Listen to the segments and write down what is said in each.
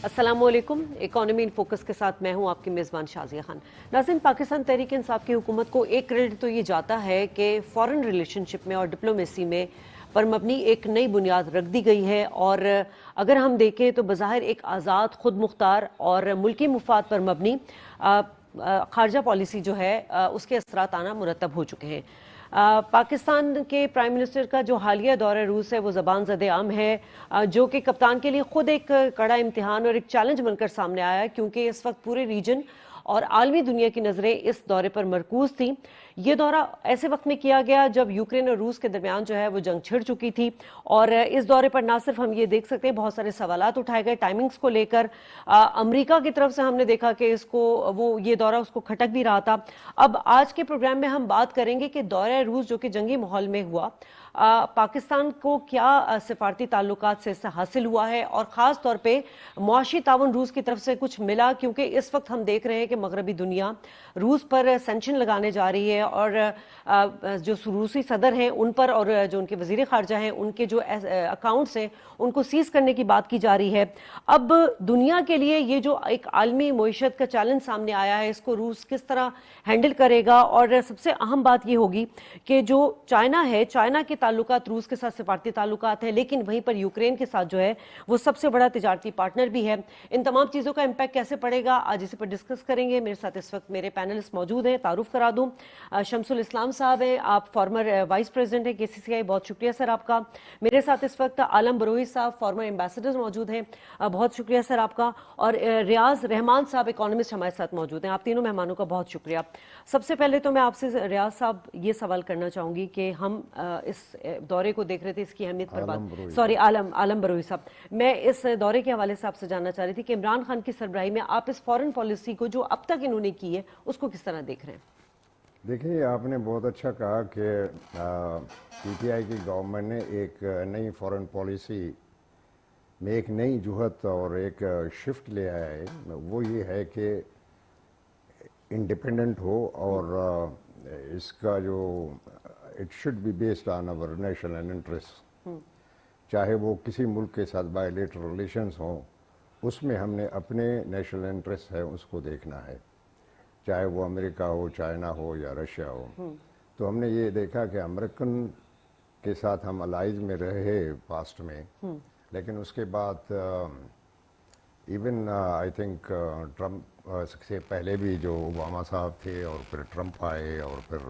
अस्सलामुअलैकुम। Economy in focus के साथ मैं हूं आपकी मेज़बान शाज़िया खान। नाज़रीन, पाकिस्तान तहरीक इंसाफ की हुकूमत को एक क्रेडिट तो ये जाता है कि फॉरेन रिलेशनशिप में और डिप्लोमेसी में पर मबनी एक नई बुनियाद रख दी गई है। और अगर हम देखें तो बज़ाहिर एक आज़ाद, खुद मुख्तार और मुल्की मुफाद पर मबनी खारजा पॉलिसी जो है उसके असरात आना मुरतब हो चुके हैं। पाकिस्तान के प्राइम मिनिस्टर का जो हालिया दौरा रूस है वो ज़बान ज़द आम है, जो कि कप्तान के लिए खुद एक कड़ा इम्तिहान और एक चैलेंज बनकर सामने आया है, क्योंकि इस वक्त पूरे रीजन और आलमी दुनिया की नज़रें इस दौरे पर मरकूज थी। ये दौरा ऐसे वक्त में किया गया जब यूक्रेन और रूस के दरमियान जो है वो जंग छिड़ चुकी थी। और इस दौरे पर ना सिर्फ हम ये देख सकते हैं बहुत सारे सवालात उठाए गए टाइमिंग्स को लेकर। अमेरिका की तरफ से हमने देखा कि इसको वो ये दौरा उसको खटक भी रहा था। अब आज के प्रोग्राम में हम बात करेंगे कि दौरा रूस जो कि जंगी माहौल में हुआ, पाकिस्तान को क्या सिफारती ताल्लुकात से इससे हासिल हुआ है और ख़ास तौर पे मुआशी ताउन रूस की तरफ से कुछ मिला, क्योंकि इस वक्त हम देख रहे हैं कि मगरबी दुनिया रूस पर सेंक्शन लगाने जा रही है और जो रूसी सदर हैं उन पर और जो उनके वजीर खारजा हैं उनके जो अकाउंट्स हैं उनको सीज करने की बात की जा रही है। अब दुनिया के लिए ये जो एक आलमी मईशत का चैलेंज सामने आया है, इसको रूस किस तरह हैंडल करेगा। और सबसे अहम बात ये होगी कि जो चाइना है, चाइना के ताल्लुकात रूस के साथ सिफारती ताल्लुकात हैं, लेकिन वहीं पर यूक्रेन के साथ जो है वो सबसे बड़ा तिजारती पार्टनर भी है। इन तमाम चीज़ों का इम्पैक्ट कैसे पड़ेगा, आज इसी पर डिस्कस करेंगे। मेरे साथ इस वक्त मेरे पैनलिस्ट मौजूद हैं। तारुफ करा दूं, शमसुल इस्लाम साहब हैं, आप फॉर्मर वाइस प्रेसिडेंट हैं KCCI, बहुत शुक्रिया सर आपका। मेरे साथ इस वक्त आलम बरोही साहब फॉर्मर एम्बेसडर मौजूद हैं, बहुत शुक्रिया सर आपका। और रियाज रहमान साहब इकोनॉमिस्ट हमारे साथ मौजूद हैं। आप तीनों मेहमानों का बहुत शुक्रिया। सबसे पहले तो मैं आपसे रियाज साहब ये सवाल करना चाहूंगी कि हम इस दौरे को देख रहे थे, इसकी अहमियत पर बात, सॉरी आलम बरोही साहब, मैं इस दौरे के हवाले से आपसे जानना चाह रही थी कि इमरान खान की सरबराही में आप इस फॉरेन पॉलिसी को जो अब तक इन्होंने की है उसको किस तरह देख रहे हैं? देखिए, आपने बहुत अच्छा कहा कि PTI की गवर्नमेंट ने एक नई फॉरेन पॉलिसी में एक नई जुहत और एक शिफ्ट ले आया है। वो ये है कि इंडिपेंडेंट हो और इसका जो it should be based on our national interest. चाहे वो किसी मुल्क के साथ बायलेटरल रिलेशंस हों, उसमें हमने अपने नेशनल इंटरेस्ट है उसको देखना है, चाहे वो अमेरिका हो, चाइना हो या रशिया हो। तो हमने ये देखा कि अमेरिकन के साथ हम अलाइज में रहे पास्ट में, लेकिन उसके बाद इवन आई थिंक ट्रम्प से पहले भी जो ओबामा साहब थे और फिर ट्रम्प आए और फिर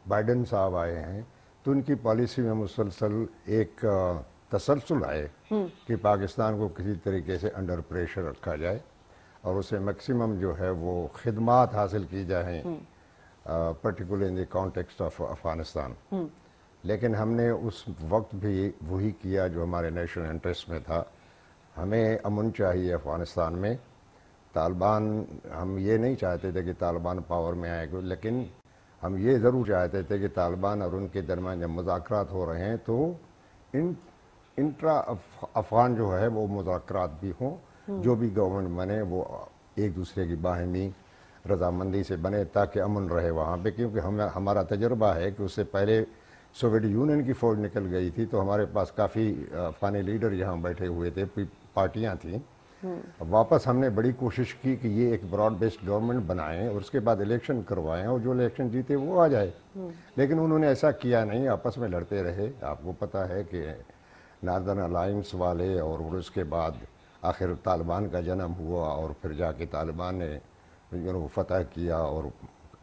बाइडन साहब आए हैं, तो उनकी पॉलिसी में मुसलसल एक तसलसल आए कि पाकिस्तान को किसी तरीके से अंडर प्रेशर रखा जाए और उसे मैक्सिमम जो है वो खिदमात हासिल की जाए, particular in the context of Afghanistan. लेकिन हमने उस वक्त भी वही किया जो हमारे नेशनल इंटरेस्ट में था। हमें अमन चाहिए अफगानिस्तान में। तालिबान, हम ये नहीं चाहते थे कि तालिबान पावर में आए, लेकिन हम ये ज़रूर चाहते थे कि तालिबान और उनके दरमियान जब मुज़ाकरात हो रहे हैं तो इंट्रा अफ़गान जो है वो मुज़ाकरात भी हों, जो भी गवर्नमेंट बने वो एक दूसरे की बाहमी रजामंदी से बने ताकि अमन रहे वहाँ पे। क्योंकि हमारा तजर्बा है कि उससे पहले सोवियत यूनियन की फ़ौज निकल गई थी, तो हमारे पास काफ़ी अफ़गानी लीडर यहाँ बैठे हुए थे, पार्टियाँ थीं। वापस हमने बड़ी कोशिश की कि ये एक ब्रॉड बेस्ड गवर्नमेंट बनाएं और उसके बाद इलेक्शन करवाएं और जो इलेक्शन जीते वो आ जाए। लेकिन उन्होंने ऐसा किया नहीं, आपस में लड़ते रहे। आपको पता है कि नॉर्दर्न अलायंस वाले और उसके बाद आखिर तालिबान का जन्म हुआ और फिर जाके तालिबान ने फतह किया और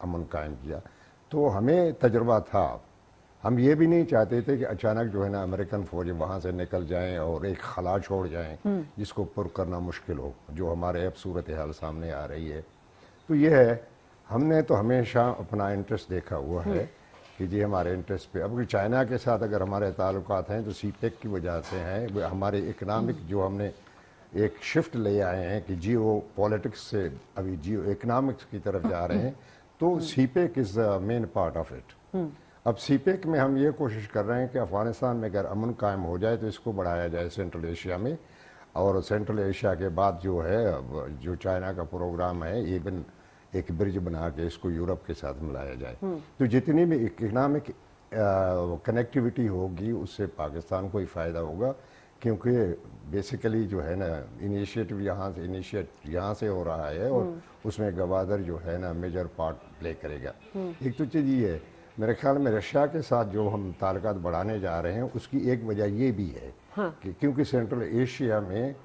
अमन कायम किया। तो हमें तजर्बा था। हम ये भी नहीं चाहते थे कि अचानक जो है ना अमेरिकन फ़ौज वहाँ से निकल जाएं और एक खला छोड़ जाएं जिसको पुर करना मुश्किल हो, जो हमारे अब सूरत हाल सामने आ रही है। तो ये है, हमने तो हमेशा अपना इंटरेस्ट देखा हुआ है कि जी हमारे इंटरेस्ट पे। अब चाइना के साथ अगर हमारे ताल्लुकात हैं तो CPEC की वजह से हैं। वो हमारे इकनॉमिक जो हमने एक शिफ्ट ले आए हैं कि जियो पॉलिटिक्स से अभी जियो इकनॉमिक्स की तरफ जा रहे हैं, तो CPEC is the main part of it. अब CPEC में हम ये कोशिश कर रहे हैं कि अफ़गानिस्तान में अगर अमन कायम हो जाए तो इसको बढ़ाया जाए सेंट्रल एशिया में, और सेंट्रल एशिया के बाद जो है जो चाइना का प्रोग्राम है इवन एक ब्रिज बना के इसको यूरोप के साथ मिलाया जाए। तो जितनी भी इकनॉमिक कनेक्टिविटी होगी उससे पाकिस्तान को ही फ़ायदा होगा, क्योंकि बेसिकली जो है ना इनिशिएटिव यहाँ से हो रहा है और उसमें गवादर जो है ना मेजर पार्ट प्ले करेगा। एक तो चीज़ ये है, मेरे ख्याल में रशिया के साथ जो हम ताल्लुकात बढ़ाने जा रहे हैं उसकी एक वजह ये भी है कि क्योंकि सेंट्रल एशिया में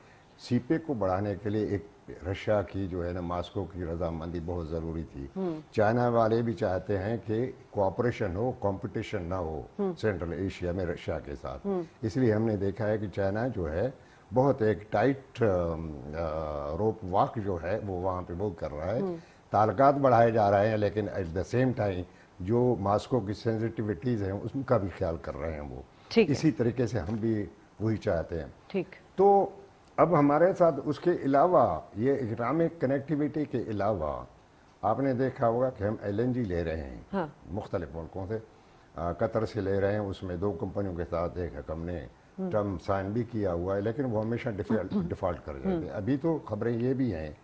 सीपेक को बढ़ाने के लिए एक रशिया की जो है ना मॉस्को की रजामंदी बहुत ज़रूरी थी। चाइना वाले भी चाहते हैं कि कोऑपरेशन हो, कंपटीशन ना हो सेंट्रल एशिया में रशिया के साथ। इसलिए हमने देखा है कि चाइना जो है बहुत एक टाइट रोप वॉक जो है वो वहाँ पे बहुत कर रहा है, ताल्लुकात बढ़ाए जा रहे हैं, लेकिन एट द सेम टाइम जो मॉस्को की सेंसिटिविटीज़ हैं उसका भी ख्याल कर रहे हैं वो। इसी तरीके से हम भी वही चाहते हैं। ठीक। तो अब हमारे साथ उसके अलावा ये इकनॉमिक कनेक्टिविटी के अलावा आपने देखा होगा कि हम LNG ले रहे हैं मुख्तलिफ मुल्कों से, कतर से ले रहे हैं, उसमें 2 कंपनियों के साथ एक हमने टर्म साइन भी किया हुआ है, लेकिन वो हमेशा डिफ़ॉल्ट कर जाते हैं। अभी तो खबरें ये भी हैं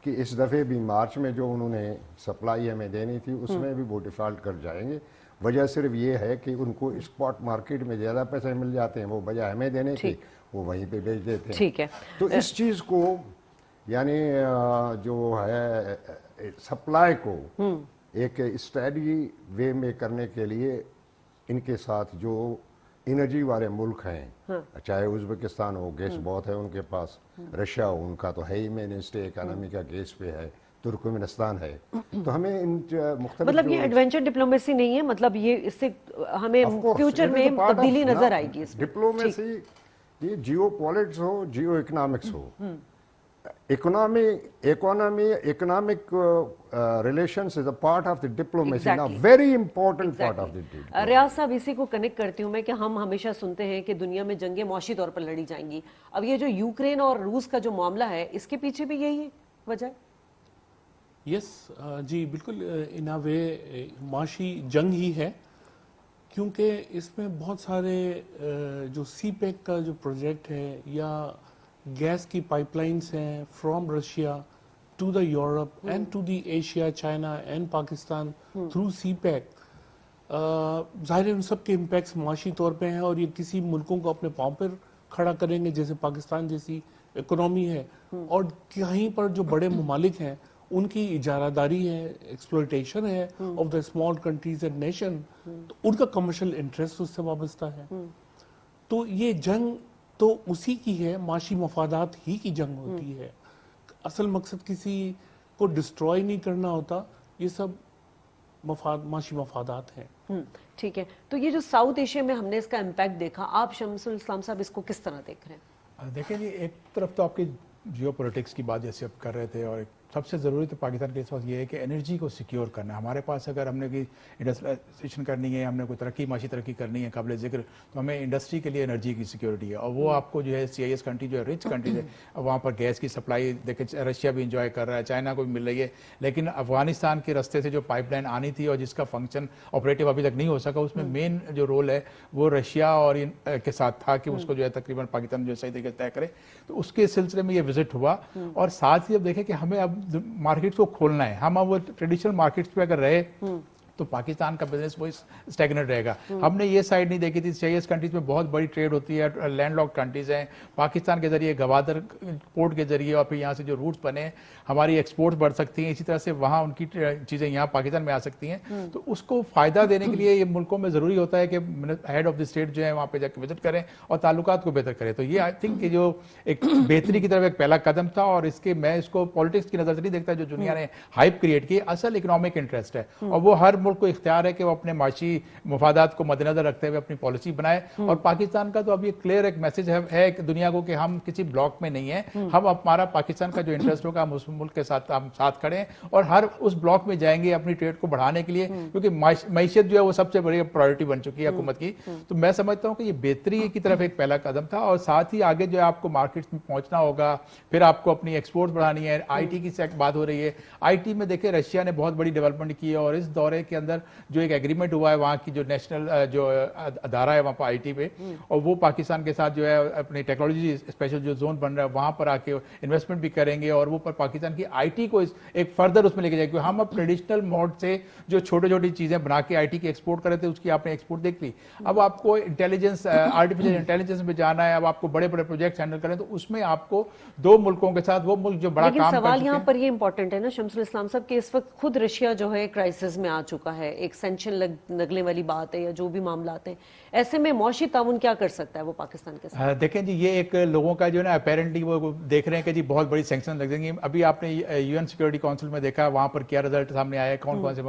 कि इस दफ़े भी मार्च में जो उन्होंने सप्लाई हमें देनी थी उसमें भी वो डिफ़ॉल्ट कर जाएंगे। वजह सिर्फ ये है कि उनको स्पॉट मार्केट में ज़्यादा पैसे मिल जाते हैं, वो बजाय हमें देने की वो वहीं पे बेच देते हैं। ठीक है। तो इस चीज़ को यानी जो है सप्लाई को एक स्टडी वे में करने के लिए इनके साथ जो एनर्जी वाले मुल्क हैं, चाहे उज़्बेकिस्तान हो, गैस बहुत है उनके पास, रशिया हो, उनका तो है ही मेन स्टे इकानमी का गैस पे है, तुर्कमेनिस्तान है, तो हमें इन मुख्तलिफ मतलब ये एडवेंचर डिप्लोमेसी नहीं है, मतलब ये इससे हमें फ्यूचर में तब्दीली नजर आएगी इसमें। डिप्लोमेसी ये जियो पॉलिटिक्स हो, जियो इकोनॉमिक्स हो, economic relations is a part of the diplomacy, now very important part of the diplomacy. रियाज साहब, इसी को कनेक्ट करती हूँ मैं कि हम हमेशा सुनते हैं कि दुनिया में जंगें मौशी तौर पर लड़ी जाएंगी। अब ये जो यूक्रेन और रूस का जो मामला है इसके पीछे भी यही वजह है? यस जी बिल्कुल, इन अ वे माशी जंग ही है, क्योंकि इसमें बहुत सारे जो सीपेक का जो प्रोजेक्ट है या गैस की पाइपलाइंस हैं from Russia to the Europe and to the Asia, China and Pakistan through CPEC, ज़ाहिर है उन सब के इम्पैक्ट्स माशी तौर पे हैं और ये किसी मुल्कों को अपने पाँव पर खड़ा करेंगे, जैसे पाकिस्तान जैसी इकोनॉमी है और कहीं पर जो बड़े ममालिक हैं उनकी इजारादारी है, एक्सप्लॉयटेशन है of the small countries and nation, तो उनका कमर्शियल इंटरेस्ट उससे वाबस्ता है। तो ये जंग तो उसी की है, माशी मफादात ही की जंग होती है। असल मकसद किसी को डिस्ट्रॉय नहीं करना होता, ये सब माशी मफादात हैं। ठीक है। तो ये जो साउथ एशिया में हमने इसका इम्पैक्ट देखा, आप शमसुल इस्लाम साहब इसको किस तरह देख रहे हैं? देखिए जी, एक तरफ तो आपकी जियो पॉलिटिक्स की बात जैसे आप कर रहे थे, और सबसे ज़रूरी तो पाकिस्तान के इस वक्त ये है कि एनर्जी को सिक्योर करना है। हमारे पास अगर हमने कोई इंडस्ट्रियलाइजेशन करनी है, हमने कोई तरक्की, माशी तरक्की करनी है काबिल ज़िक्र, तो हमें इंडस्ट्री के लिए एनर्जी की सिक्योरिटी है, और वो आपको जो है CIS कंट्री जो है रिच कंट्रीज है, वहाँ पर गैस की सप्लाई देखें, रशिया भी इंजॉय कर रहा है, चाइना को भी मिल रही है, लेकिन अफगानिस्तान के रास्ते से जो पाइपलाइन आनी थी और जिसका फंक्शन ऑपरेटिव अभी तक नहीं हो सका, उसमें मेन जो रोल है वो रशिया और इन के साथ था कि उसको जो है तकरीबन पाकिस्तान जो सही तरीके से तय करे। तो उसके सिलसिले में ये विजिट हुआ, और साथ ही अब देखें कि हमें अब मार्केट को खोलना है। हम अब वो ट्रेडिशनल मार्केट्स पे अगर रहे तो पाकिस्तान का बिजनेस वो स्टैग्नेंट रहेगा। हमने ये साइड नहीं देखी थी, CIS कंट्रीज में बहुत बड़ी ट्रेड होती है, लैंडलॉक्ड कंट्रीज हैं, पाकिस्तान के जरिए गवादर पोर्ट के जरिए और फिर यहाँ से जो रूट्स बने हमारी एक्सपोर्ट्स बढ़ सकती हैं, इसी तरह से वहाँ उनकी चीज़ें यहाँ पाकिस्तान में आ सकती हैं। तो उसको फ़ायदा देने के लिए ये मुल्कों में ज़रूरी होता है कि हेड ऑफ द स्टेट जो है वहाँ पर जाकर विजिट करें और ताल्लुकात को बेहतर करें। तो ये आई थिंक जो एक बेहतरी की तरफ एक पहला कदम था, और इसके मैं इसको पॉलिटिक्स की नज़र से नहीं देखता जो दुनिया ने हाइप क्रिएट की, असल इकोनॉमिक इंटरेस्ट है, और वो हर मुल्क को इख्तियार है कि वो अपने माशी मफादात को मद्देनजर रखते हुए अपनी पॉलिसी बनाए। और पाकिस्तान का तो अब ये क्लियर एक मैसेज है दुनिया को कि हम किसी ब्लॉक में नहीं है, हम हमारा पाकिस्तान का जो इंटरेस्ट होगा हम उस मुल्क के साथ हम साथ खड़े हैं और हर उस ब्लॉक में जाएंगे अपनी ट्रेड को बढ़ाने के लिए, क्योंकि मैशियत जो है वो सबसे बड़ी प्रायोरिटी बन चुकी है हुकूमत की। तो मैं समझता हूँ कि ये बेहतरी की तरफ एक पहला कदम था, और साथ ही आगे जो है आपको मार्केट में पहुंचना होगा, फिर आपको अपनी एक्सपोर्ट बढ़ानी है। IT की बात हो रही है, IT में देखिए रशिया ने बहुत बड़ी डेवलपमेंट की है, और इस दौरे के अंदर जो एक एग्रीमेंट हुआ है वहाँ की जो नेशनल जो अदारा है वहाँ पर आईटी पे, और वो पाकिस्तान के साथ जो है अपनी टेक्नोलॉजी स्पेशल जो जोन बन रहा है वहाँ पर आके इन्वेस्टमेंट भी करेंगे और वो पर पाकिस्तान की आईटी को एक फर्दर उसमें लेके जाएंगे। हम अब ट्रेडिशनल मोड से जो छोटी छोटी चीजें बना के आईटी की एक्सपोर्ट करे थे उसकी आपने एक्सपोर्ट देख ली, अब आपको इंटेलिजेंस आर्टिफिशियल इंटेलिजेंस में जाना है, अब आपको बड़े बड़े प्रोजेक्ट हैंडल करें तो उसमें आपको दो मुल्कों के साथ वो मुल्क जो बड़ा लेकिन काम कर सवाल चुके यहाँ हैं। पर ये इंपॉर्टेंट है ना शमसुल इस्लाम साहब कि इस वक्त खुद रशिया जो है क्राइसिस में आ चुका है, एक सेंक्शन लगने वाली बात है या जो भी मामला हैं, ऐसे में मौशी ताउन क्या कर सकता है वो पाकिस्तान के साथ? देखें जी, ये एक लोगों का जो है ना अपेरेंटली वो देख रहे हैं कि जी बहुत बड़ी सैंक्शन लग जाएंगी। अभी आपने यूएन सिक्योरिटी काउंसिल में देखा वहां पर क्या रिजल्ट सामने आया, कौन कौन से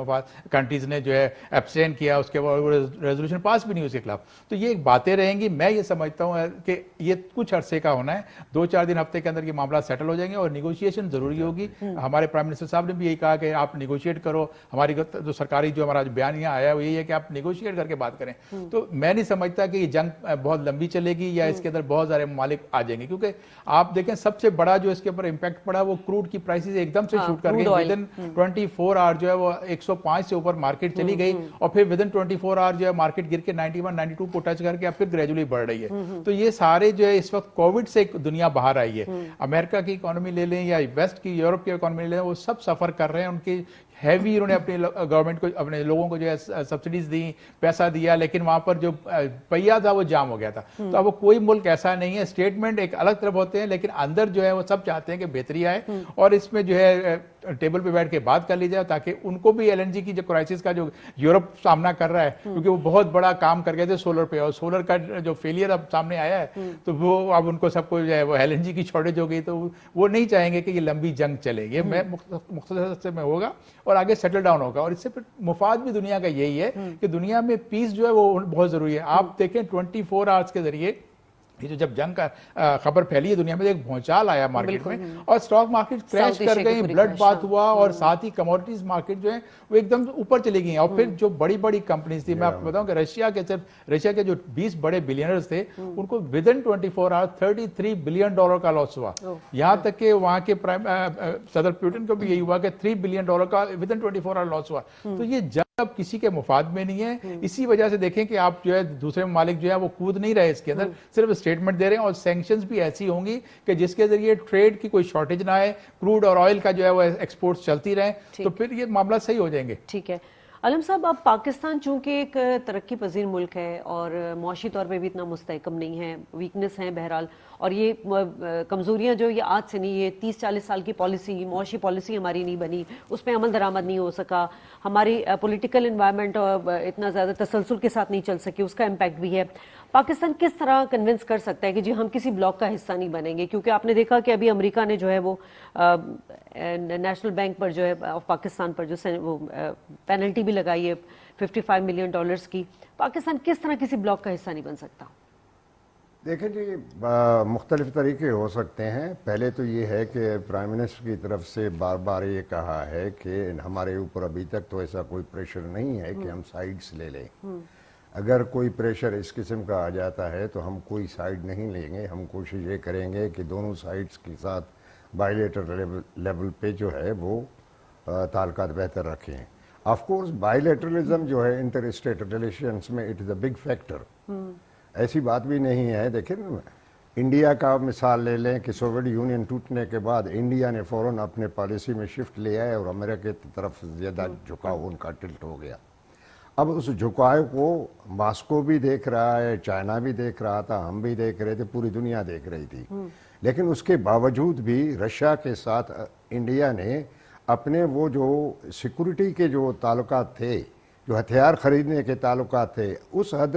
कंट्रीज ने जो है एब्सटेन किया, उसके बाद रेजोल्यूशन पास भी नहीं उसके खिलाफ। तो ये बातें रहेंगी। मैं ये समझता हूँ कि ये कुछ अरसे का होना है, 2-4 दिन हफ्ते के अंदर ये मामला सेटल हो जाएंगे और निगोशिएशन जरूरी होगी। हमारे प्राइम मिनिस्टर साहब ने भी यही कहा कि आप निगोशिएट करो, हमारी जो सरकारी जो हमारा बयान यहाँ आया वो यही है कि आप निगोशिएट करके बात करें। तो मैं नहीं समझता कि ये जंग बहुत लंबी चलेगी या इसके अंदर बहुत सारे ममालिक आ जाएंगे, क्योंकि आप देखें सबसे बड़ा जो इसके ऊपर इंपैक्ट पड़ा वो क्रूड की प्राइसेस एकदम से शूट कर गई। विदिन 24 आवर जो है वो 105 से ऊपर मार्केट चली गई और फिर विदिन 24 आवर जो है मार्केट गिर के 91-92 को टच करके अब फिर ग्रेजुअली बढ़ रही है। तो ये सारे जो है इस वक्त कोविड से दुनिया बाहर आई है। अमेरिका की इकोनॉमी ले लें या वेस्ट की यूरोप की इकोनॉमी ले लें, वो सब सफर कर रहे हैं। उनकी हैवी उन्होंने अपने गवर्नमेंट को अपने लोगों को जो है सब्सिडीज दी, पैसा दिया, लेकिन वहां पर जो पहिया था वो जाम हो गया था। तो अब कोई मुल्क ऐसा नहीं है, स्टेटमेंट एक अलग तरफ होते हैं लेकिन अंदर जो है वो सब चाहते हैं कि बेहतरी आए और इसमें जो है टेबल पे बैठ के बात कर ली जाए ताकि उनको भी एलएनजी की जो क्राइसिस का जो यूरोप सामना कर रहा है, क्योंकि वो बहुत बड़ा काम कर गए थे सोलर पे और सोलर का जो फेलियर अब सामने आया है तो वो अब उनको सबको जो है वो एलएनजी की शॉर्टेज हो गई, तो वो नहीं चाहेंगे कि ये लंबी जंग चले। ये मैं मुख्तसर से में होगा और आगे सेटल डाउन होगा और इससे फिर मुफाद भी दुनिया का यही है कि दुनिया में पीस जो है वो बहुत जरूरी है। आप देखें 24 आवर्स के जरिए ये जो जब जंग का खबर फैली है दुनिया में, एक भूचाल आया मार्केट में और स्टॉक मार्केट क्रैश कर गई, ब्लड बात हुआ और साथ ही कमोडिटीज मार्केट जो है वो एकदम ऊपर चली गई। और फिर जो बड़ी बड़ी कंपनीज थी, मैं आपको बताऊं कि रशिया के जो 20 बड़े बिलियनर्स थे उनको विद इन 24 आवर $33 बिलियन का लॉस हुआ। यहां तक कि वहां के सदर पुतिन को भी यही हुआ कि $3 बिलियन का विद इन 24 आवर लॉस हुआ। तो ये अब किसी के मुफाद में नहीं है। इसी वजह से देखें कि आप जो है दूसरे मालिक जो है वो कूद नहीं रहे इसके अंदर, सिर्फ स्टेटमेंट दे रहे हैं और सैंक्शंस भी ऐसी होंगी कि जिसके जरिए ट्रेड की कोई शॉर्टेज ना आए, क्रूड और ऑयल का जो है वो एक्सपोर्ट्स चलती रहे, तो फिर ये मामला सही हो जाएंगे। ठीक है आलम साहब, अब पाकिस्तान चूंकि एक तरक्की पजीर मुल्क है और मुआशी तौर पे भी इतना मुस्तहकम नहीं है, वीकनेस है बहरहाल, और ये कमज़ोरियाँ जो ये आज से नहीं, ये 30-40 साल की पॉलिसी, मुआशी पॉलिसी हमारी नहीं बनी, उस पर अमल दरामद नहीं हो सका, हमारी पॉलिटिकल इन्वायरमेंट इतना ज़्यादा तसलसल के साथ नहीं चल सकी, उसका इम्पैक्ट भी है। पाकिस्तान किस तरह कन्विंस कर सकता है कि जी हम किसी ब्लॉक का हिस्सा नहीं बनेंगे? क्योंकि आपने देखा कि अभी अमेरिका ने जो है वो नेशनल बैंक पर जो है ऑफ पाकिस्तान पर जो वो पेनल्टी भी लगाई है $55 मिलियन की। पाकिस्तान किस तरह किसी ब्लॉक का हिस्सा नहीं बन सकता? देखें जी, मुख्तलिफ तरीके हो सकते हैं। पहले तो ये है कि प्राइम मिनिस्टर की तरफ से बार बार ये कहा है कि हमारे ऊपर अभी तक तो ऐसा कोई प्रेशर नहीं है कि हम साइड्स ले लें। अगर कोई प्रेशर इस किस्म का आ जाता है तो हम कोई साइड नहीं लेंगे, हम कोशिश ये करेंगे कि दोनों साइड्स के साथ बायलैटरल लेवल पे जो है वो ताल्लुकात बेहतर रखें। ऑफ कोर्स बायलैटरलिज्म जो है इंटर स्टेट रिलेशंस में it is a big factor, ऐसी बात भी नहीं है। देखिए ना, इंडिया का मिसाल ले लें कि सोवियत यूनियन टूटने के बाद इंडिया ने फ़ौरन अपने पॉलिसी में शिफ्ट लिया है और अमेरिका की तरफ ज़्यादा झुकाव उनका टिल्ट हो गया। अब उस झुकाव को मॉस्को भी देख रहा है, चाइना भी देख रहा था, हम भी देख रहे थे, पूरी दुनिया देख रही थी। लेकिन उसके बावजूद भी रशिया के साथ इंडिया ने अपने वो जो सिक्योरिटी के जो ताल्लुकात थे, जो हथियार खरीदने के ताल्लुकात थे, उस हद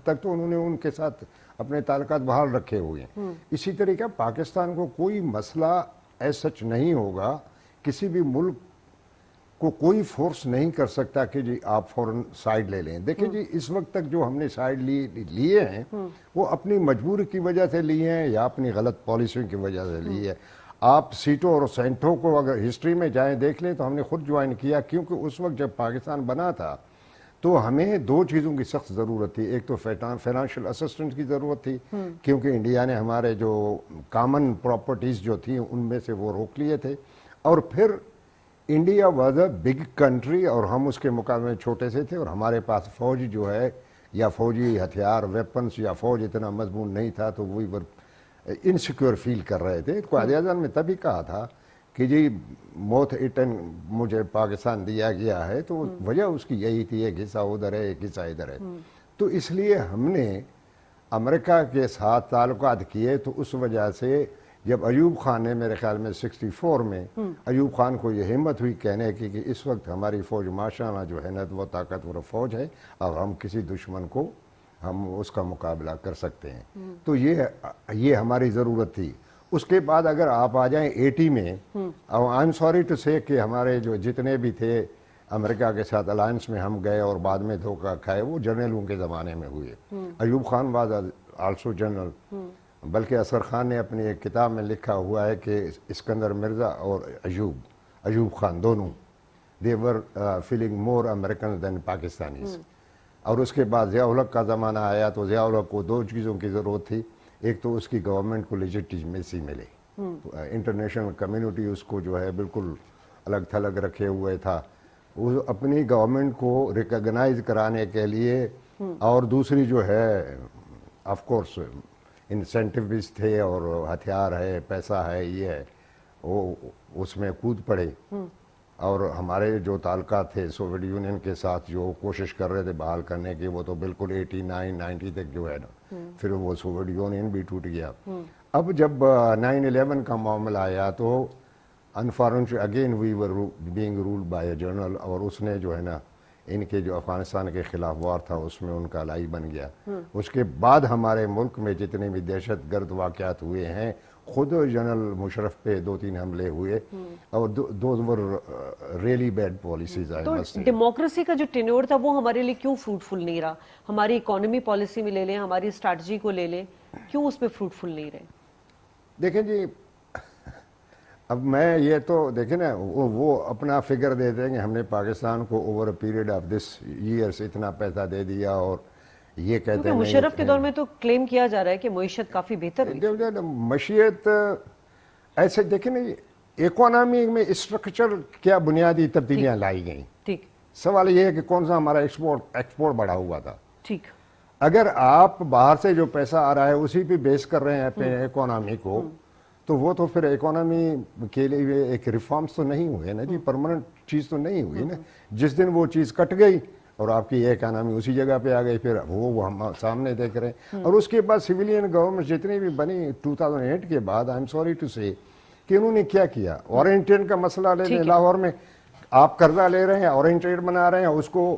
तक तो उन्होंने उनके साथ अपने ताल्लुकात बहाल रखे हुए हैं। इसी तरीके पाकिस्तान को कोई मसला ऐसा सच नहीं होगा, किसी भी मुल्क को कोई फोर्स नहीं कर सकता कि जी आप फौरन साइड ले लें। देखिए जी, इस वक्त तक जो हमने साइड लिए हैं वो अपनी मजबूरी की वजह से लिए हैं या अपनी गलत पॉलिसियों की वजह से लिए हैं। आप सीटो और सेंटो को अगर हिस्ट्री में जाएं देख लें तो हमने खुद ज्वाइन किया, क्योंकि उस वक्त जब पाकिस्तान बना था तो हमें दो चीज़ों की सख्त ज़रूरत थी। एक तो फाइनेंशियल असिस्टेंस की ज़रूरत थी, क्योंकि इंडिया ने हमारे जो कॉमन प्रॉपर्टीज़ जो थी उनमें से वो रोक लिए थे, और फिर India was a big country और हम उसके मुकाबले में छोटे से थे, और हमारे पास फौज जो है या फौजी हथियार वेपन्स या फौज इतना मजबूत नहीं था, तो वही वर इनसिक्योर फील कर रहे थे। कायद-ए-आज़म ने तभी कहा था कि जी मौत इटन मुझे पाकिस्तान दिया गया है, तो वजह उसकी यही थी, एक हिस्सा उधर है एक हिस्सा इधर है। तो इसलिए हमने अमेरिका के साथ ताल्लुकात किए, तो उस वजह से जब अयूब खान ने मेरे ख्याल में 64 में अयूब खान को ये हिम्मत हुई कहने की कि इस वक्त हमारी फ़ौज माशाअल्लाह जो है ना वो ताकतवर फ़ौज है और हम किसी दुश्मन को हम उसका मुकाबला कर सकते हैं, तो ये हमारी ज़रूरत थी। उसके बाद अगर आप आ जाएं 80 में, आई एम सॉरी टू से कि हमारे जो जितने भी थे अमेरिका के साथ अलायंस में हम गए और बाद में धोखा खाए, वो जनरलों के ज़माने में हुए। Ayub Khan was also general, बल्कि असर खान ने अपनी एक किताब में लिखा हुआ है कि इस्कंदर मिर्ज़ा और अयूब खान दोनों they were feeling more American than Pakistanis. और उसके बाद ज़िया-उल हक का ज़माना आया, तो ज़िया-उल हक को दो चीज़ों की ज़रूरत थी, एक तो उसकी गवर्नमेंट को लेजिटिमेसी मिले, इंटरनेशनल कम्युनिटी उसको जो है बिल्कुल अलग थलग रखे हुए था, वो अपनी गवर्नमेंट को रिकॉग्नाइज कराने के लिए, और दूसरी जो है ऑफ कोर्स इंसेंटिव्स थे और हथियार है पैसा है ये है, वो उसमें कूद पड़े। और हमारे जो ताल्लुकात थे सोवियत यूनियन के साथ जो कोशिश कर रहे थे बहाल करने की, वो तो बिल्कुल 89-90 तक जो है ना, फिर वो सोवियत यूनियन भी टूट गया। अब जब 9/11 का मामला आया तो unfortunately again we were being ruled by a general, और उसने जो है ना इनके जो अफगानिस्तान के खिलाफ वार था उसमें उनका लाई बन गया। उसके बाद हमारे मुल्क में जितने भी दहशत गर्द वाक़यात हुए हैं, खुद जनरल मुशर्रफ पे 2-3 हमले हुए, और those were really bad policies. तो डेमोक्रेसी का जो टेन्योर था वो हमारे लिए क्यों फ्रूटफुल नहीं रहा? हमारी इकोनॉमी पॉलिसी में ले लें, हमारी स्ट्रैटेजी को ले लें, क्यों उसमें फ्रूटफुल नहीं रहे? देखें जी, अब मैं ये तो देखें ना, वो अपना फिगर दे देंगे हमने पाकिस्तान को over a period of this years इतना पैसा दे दिया, और ये कहते हैं मुशर्रफ के दौर में तो क्लेम किया जा रहा है कि मईशत काफी बेहतर हुई। मशीयत ऐसे देखें ना, इकोनॉमी में स्ट्रक्चर क्या बुनियादी तब्दीलियां लाई गई। ठीक, सवाल ये है कि कौन सा हमारा एक्सपोर्ट बढ़ा हुआ था। ठीक, अगर आप बाहर से जो पैसा आ रहा है उसी पे बेस कर रहे हैं अपने इकोनॉमी को, तो वो तो फिर इकोनॉमी के लिए एक रिफॉर्म्स तो नहीं हुए ना जी, परमानेंट चीज़ तो नहीं हुई ना। जिस दिन वो चीज़ कट गई और आपकी इकोनॉमी उसी जगह पे आ गई, फिर वो हम सामने देख रहे हैं। और उसके बाद सिविलियन गवर्नमेंट जितनी भी बनी 2008 के बाद, आई एम सॉरी टू से कि उन्होंने क्या किया, ओरिएंटेशन का मसला ले लें, लाहौर में आप कर्जा ले रहे हैं, ओरिएंटेड बना रहे हैं, उसको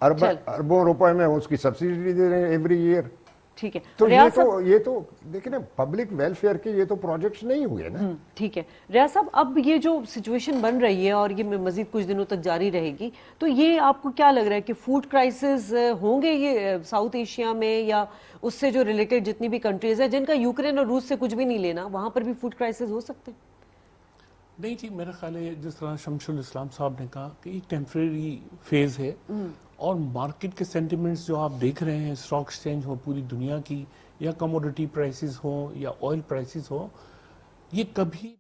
अरबों रुपए में उसकी सब्सिडी दे रहे हैं एवरी ईयर। ठीक है, तो ये तो देखिए ना, पब्लिक वेलफेयर के ये तो प्रोजेक्ट्स नहीं हुए ना। ठीक है रियाज साहब, अब ये जो सिचुएशन बन रही है और ये मजीद कुछ दिनों तक जारी रहेगी, तो ये आपको क्या लग रहा है कि फूड क्राइसिस होंगे ये साउथ एशिया में, या उससे जो रिलेटेड जितनी भी कंट्रीज है जिनका यूक्रेन और रूस से कुछ भी नहीं लेना, वहां पर भी फूड क्राइसिस हो सकते हैं? नहीं जी, मेरा ख्याल है जिस तरह शमशुल इस्लाम साहब ने कहा कि एक टेम्परेरी फेज है, और मार्केट के सेंटिमेंट्स जो आप देख रहे हैं, स्टॉक एक्सचेंज हो पूरी दुनिया की, या कमोडिटी प्राइसेस हो या ऑयल प्राइसेस हो, ये कभी